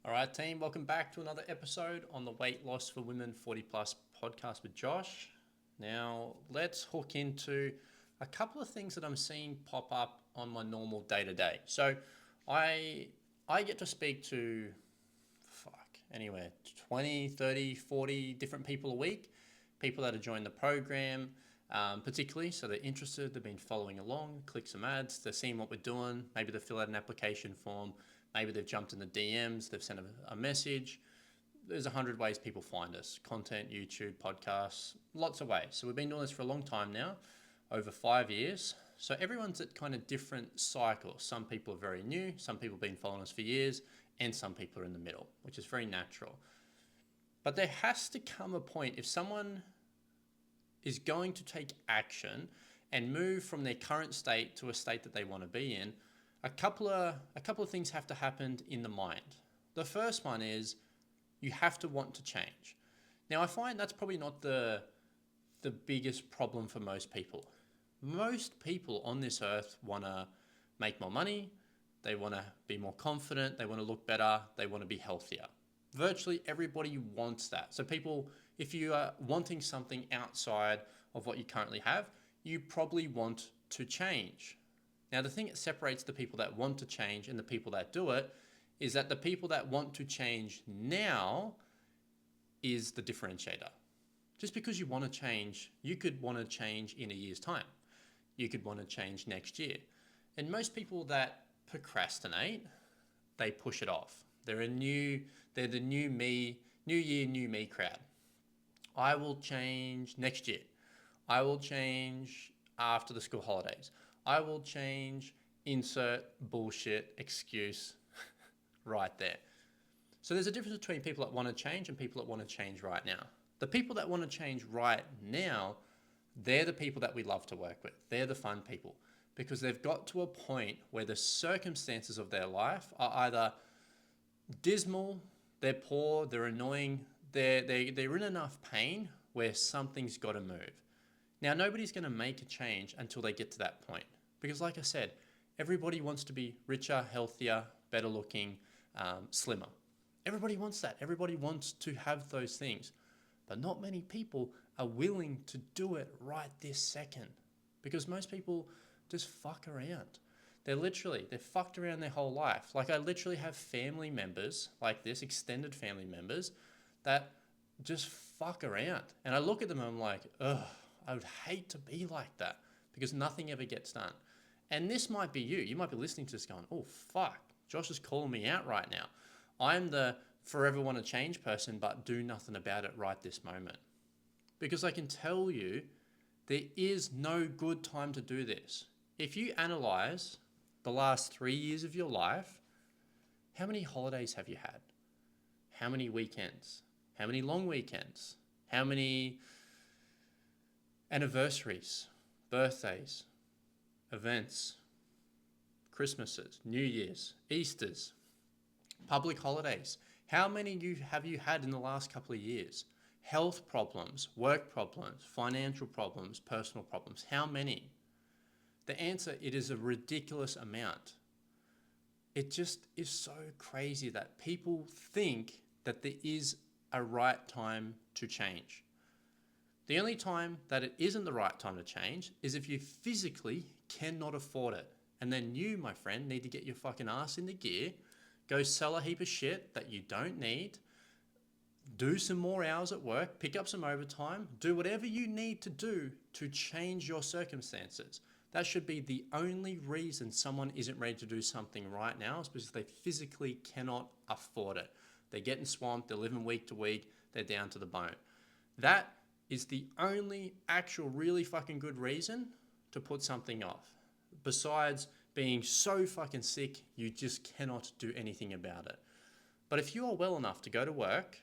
All right, team, welcome back to another episode on the Weight Loss for Women 40 Plus podcast with Josh. Now, let's hook into a couple of things that I'm seeing pop up on my normal day to day. So, I get to speak to anywhere 20, 30, 40 different people a week, people that have joined the program, particularly, so they're interested, they've been following along, click some ads, they're seeing what we're doing, maybe they fill out an application form, maybe they've jumped in the DMs, they've sent a message. There's 100 ways people find us: content, YouTube, podcasts, lots of ways. So we've been doing this for a long time now, over 5 years. So everyone's at kind of different cycles. Some people are very new, some people have been following us for years, and some people are in the middle, which is very natural. But there has to come a point, if someone is going to take action and move from their current state to a state that they want to be in, a couple of things have to happen in the mind. The first one is you have to want to change. Now, I find that's probably not the biggest problem for most people. Most people on this earth want to make more money, they want to be more confident, they want to look better, they want to be healthier. Virtually everybody wants that. So people, if you are wanting something outside of what you currently have, you probably want to change. Now, the thing that separates the people that want to change and the people that do it is that the people that want to change now is the differentiator. Just because you want to change, you could want to change in a year's time. You could want to change next year. And most people that procrastinate, they push it off. They're the new me, new year, new me crowd. I will change next year. I will change after the school holidays. I will change, insert bullshit excuse right there. So there's a difference between people that want to change and people that want to change right now. The people that want to change right now, they're the people that we love to work with. They're the fun people because they've got to a point where the circumstances of their life are either dismal, they're poor, they're annoying, they're in enough pain where something's got to move. Now, nobody's going to make a change until they get to that point. Because like I said, everybody wants to be richer, healthier, better looking, slimmer. Everybody wants that. Everybody wants to have those things. But not many people are willing to do it right this second. Because most people just fuck around. They're fucked around their whole life. Like I literally have family members like this, extended family members, that just fuck around. And I look at them and I'm like, ugh, I would hate to be like that because nothing ever gets done. And this might be you. You might be listening to this going, oh, fuck, Josh is calling me out right now. I'm the forever want to change person, but do nothing about it right this moment. Because I can tell you, there is no good time to do this. If you analyze the last 3 years of your life, how many holidays have you had? How many weekends? How many long weekends? How many anniversaries, birthdays, events, Christmases, New Year's, Easters, public holidays? How many have you had in the last couple of years? Health problems, work problems, financial problems, personal problems. How many? The answer, it is a ridiculous amount. It just is so crazy that people think that there is a right time to change. The only time that it isn't the right time to change is if you physically cannot afford it. And then you, my friend, need to get your fucking ass into gear, go sell a heap of shit that you don't need, do some more hours at work, pick up some overtime, do whatever you need to do to change your circumstances. That should be the only reason someone isn't ready to do something right now is because they physically cannot afford it. They're getting swamped, they're living week to week, they're down to the bone. That is the only actual really fucking good reason to put something off. Besides being so fucking sick, you just cannot do anything about it. But if you are well enough to go to work,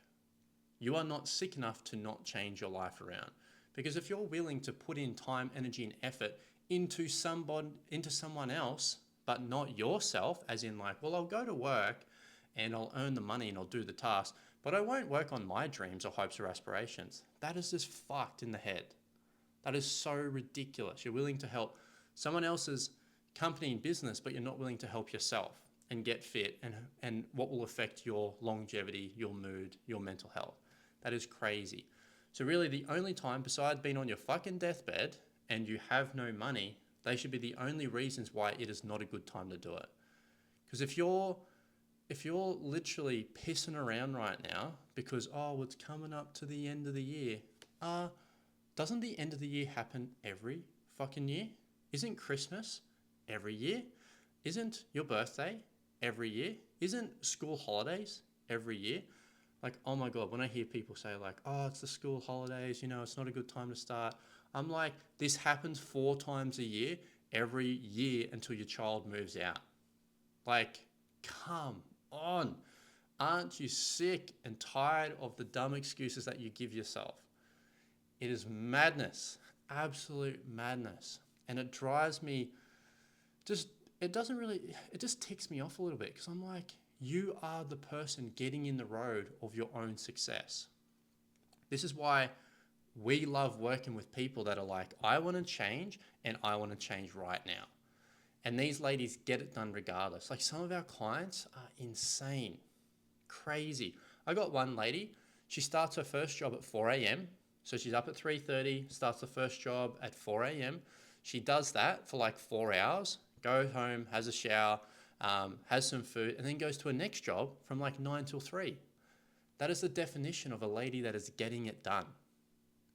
you are not sick enough to not change your life around. Because if you're willing to put in time, energy, and effort into someone else, but not yourself, as in like, well, I'll go to work and I'll earn the money and I'll do the task, but I won't work on my dreams or hopes or aspirations. That is just fucked in the head. That is so ridiculous. You're willing to help someone else's company and business, but you're not willing to help yourself. and get fit and what will affect your longevity, your mood, your mental health. That is crazy. So really the only time besides being on your fucking deathbed and you have no money, they should be the only reasons why it is not a good time to do it. Because if you're literally pissing around right now because, oh, it's coming up to the end of the year, doesn't the end of the year happen every fucking year? Isn't Christmas every year? Isn't your birthday every year? Isn't school holidays every year? Like, oh my God, when I hear people say like, oh, it's the school holidays, it's not a good time to start. I'm like, this happens 4 times a year, every year until your child moves out. Like, come on. Aren't you sick and tired of the dumb excuses that you give yourself? It is madness, absolute madness. And it drives me it just ticks me off a little bit because I'm like, you are the person getting in the road of your own success. This is why we love working with people that are like, I want to change and I want to change right now. And these ladies get it done regardless. Like some of our clients are insane, crazy. I got one lady, she starts her first job at 4 a.m. So she's up at 3:30, starts the first job at 4 a.m. She does that for like 4 hours, goes home, has a shower, has some food, and then goes to a next job from like 9 till 3. That is the definition of a lady that is getting it done.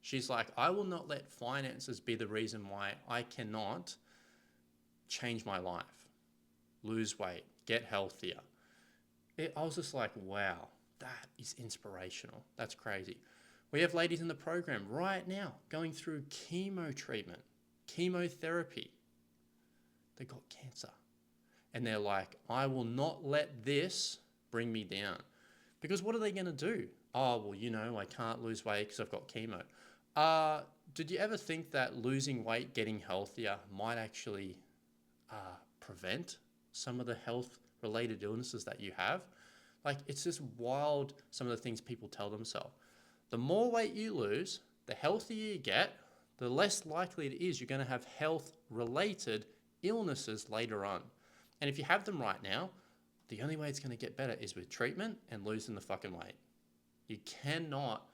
She's like, I will not let finances be the reason why I cannot change my life, lose weight, get healthier. I was just like, wow, that is inspirational. That's crazy. We have ladies in the program right now going through chemo treatment, chemotherapy. They got cancer. And they're like, I will not let this bring me down. Because what are they going to do? Oh, well, I can't lose weight because I've got chemo. Did you ever think that losing weight, getting healthier might actually prevent some of the health-related illnesses that you have? Like, it's just wild, some of the things people tell themselves. The more weight you lose, the healthier you get, the less likely it is you're going to have health-related illnesses later on. And if you have them right now, the only way it's going to get better is with treatment and losing the fucking weight. You cannot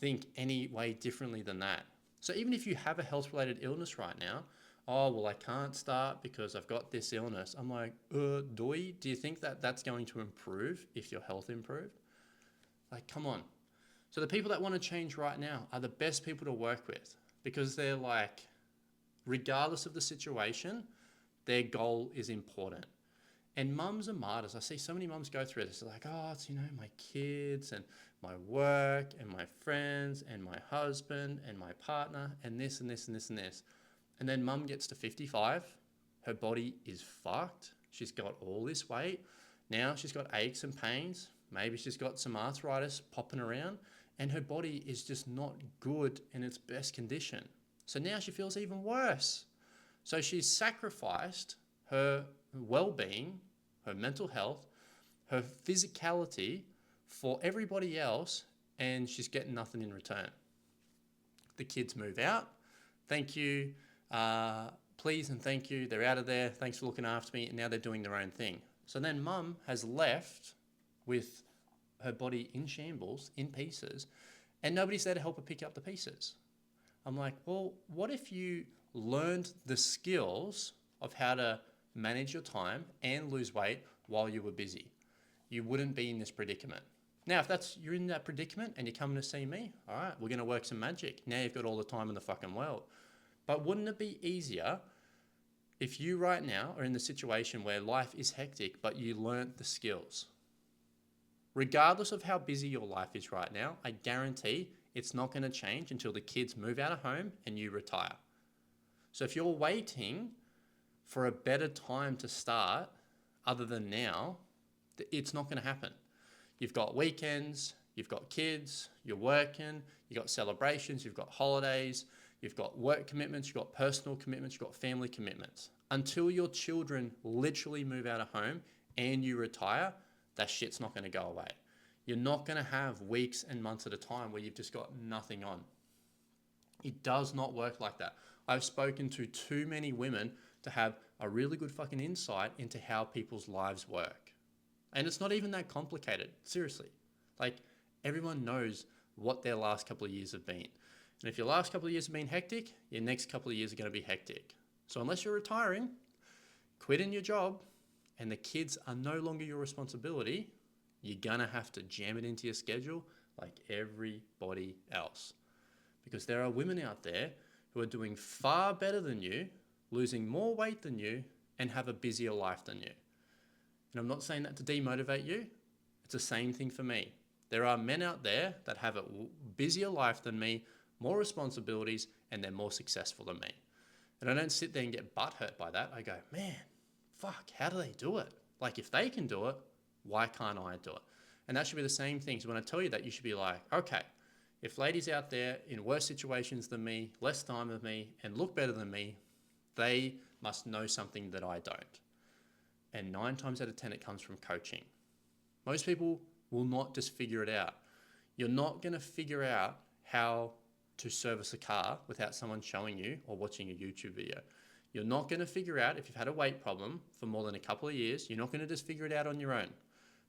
think any way differently than that. So even if you have a health-related illness right now, oh, well, I can't start because I've got this illness. I'm like, do you think that that's going to improve if your health improved? Like, come on. So the people that want to change right now are the best people to work with because they're like, regardless of the situation, their goal is important. And mums are martyrs. I see so many mums go through this. They're like, oh, it's, my kids and my work and my friends and my husband and my partner and this and this and this and this. And then mum gets to 55. Her body is fucked. She's got all this weight. Now she's got aches and pains. Maybe she's got some arthritis popping around. And her body is just not good in its best condition. So now she feels even worse. So she's sacrificed her well-being, her mental health, her physicality for everybody else, and she's getting nothing in return. The kids move out. Thank you. Please and thank you. They're out of there. Thanks for looking after me. And now they're doing their own thing. So then mum has left with her body in shambles, in pieces, and nobody's there to help her pick up the pieces. I'm like, well, what if you learned the skills of how to manage your time and lose weight while you were busy? You wouldn't be in this predicament. Now, if you're in that predicament and you're coming to see me, all right, we're going to work some magic. Now you've got all the time in the fucking world. But wouldn't it be easier if you right now are in the situation where life is hectic, but you learnt the skills? Regardless of how busy your life is right now, I guarantee it's not going to change until the kids move out of home and you retire. So if you're waiting for a better time to start other than now, it's not going to happen. You've got weekends, you've got kids, you're working, you've got celebrations, you've got holidays, you've got work commitments, you've got personal commitments, you've got family commitments. Until your children literally move out of home and you retire, that shit's not going to go away. You're not going to have weeks and months at a time where you've just got nothing on. It does not work like that. I've spoken to too many women to have a really good fucking insight into how people's lives work. And it's not even that complicated, seriously. Like, everyone knows what their last couple of years have been. And if your last couple of years have been hectic, your next couple of years are going to be hectic. So unless you're retiring, quitting your job, and the kids are no longer your responsibility, you're going to have to jam it into your schedule like everybody else. Because there are women out there who are doing far better than you, losing more weight than you, and have a busier life than you. And I'm not saying that to demotivate you. It's the same thing for me. There are men out there that have a busier life than me, more responsibilities, and they're more successful than me. And I don't sit there and get butthurt by that. I go, man, fuck, how do they do it? Like, if they can do it, why can't I do it? And that should be the same thing. So when I tell you that, you should be like, okay, if ladies out there in worse situations than me, less time than me, and look better than me, they must know something that I don't. And 9 times out of 10, it comes from coaching. Most people will not just figure it out. You're not going to figure out how to service a car without someone showing you or watching a YouTube video. You're not going to figure out, if you've had a weight problem for more than a couple of years, you're not going to just figure it out on your own.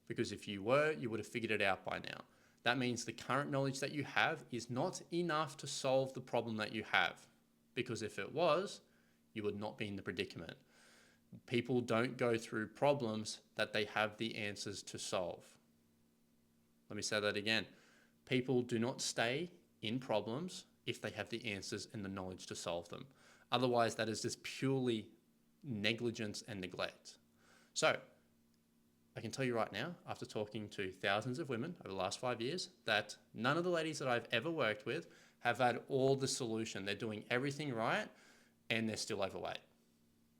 Because if you were, you would have figured it out by now. That means the current knowledge that you have is not enough to solve the problem that you have. Because if it was, you would not be in the predicament. People don't go through problems that they have the answers to solve. Let me say that again. People do not stay in problems if they have the answers and the knowledge to solve them. Otherwise, that is just purely negligence and neglect. So, I can tell you right now, after talking to thousands of women over the last 5 years, that none of the ladies that I've ever worked with have had all the solution. They're doing everything right and they're still overweight.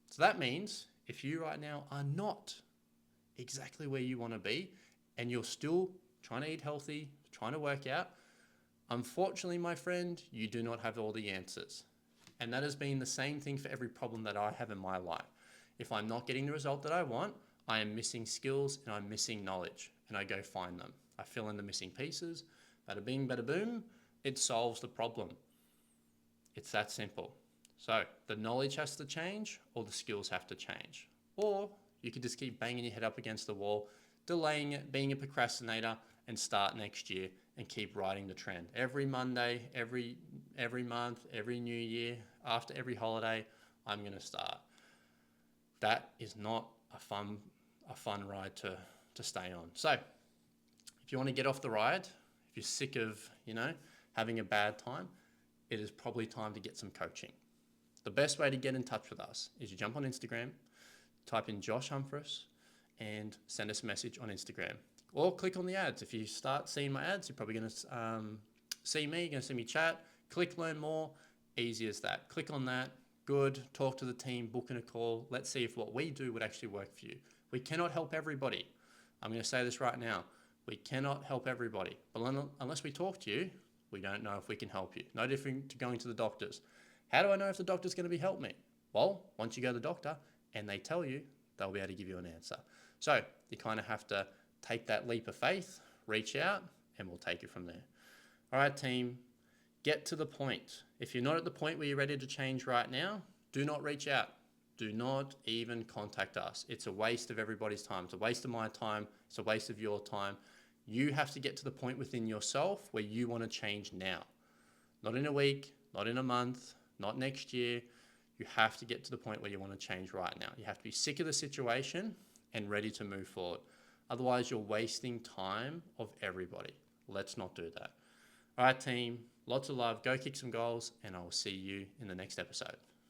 So that means if you right now are not exactly where you want to be and you're still trying to eat healthy, trying to work out, unfortunately, my friend, you do not have all the answers. And that has been the same thing for every problem that I have in my life. If I'm not getting the result that I want, I am missing skills and I'm missing knowledge, and I go find them. I fill in the missing pieces, bada bing, bada boom, it solves the problem. It's that simple. So the knowledge has to change or the skills have to change. Or you could just keep banging your head up against the wall, delaying it, being a procrastinator, and start next year and keep riding the trend. Every Monday, every month, every new year, after every holiday, I'm going to start. That is not a fun ride to stay on. So if you want to get off the ride, if you're sick of, having a bad time, it is probably time to get some coaching. The best way to get in touch with us is you jump on Instagram, type in Josh Humphries, and send us a message on Instagram. Or click on the ads. If you start seeing my ads, you're probably going to see me, you're going to see me chat. Click learn more, easy as that. Click on that, good, talk to the team, book in a call. Let's see if what we do would actually work for you. We cannot help everybody. I'm going to say this right now. We cannot help everybody. But unless we talk to you, we don't know if we can help you. No different to going to the doctors. How do I know if the doctor's going to help me? Well, once you go to the doctor and they tell you, they'll be able to give you an answer. So you kind of have to take that leap of faith, reach out, and we'll take it from there. All right, team, get to the point. If you're not at the point where you're ready to change right now, do not reach out. Do not even contact us. It's a waste of everybody's time. It's a waste of my time. It's a waste of your time. You have to get to the point within yourself where you want to change now. Not in a week, not in a month, not next year. You have to get to the point where you want to change right now. You have to be sick of the situation and ready to move forward. Otherwise, you're wasting time of everybody. Let's not do that. All right, team, lots of love. Go kick some goals, and I will see you in the next episode.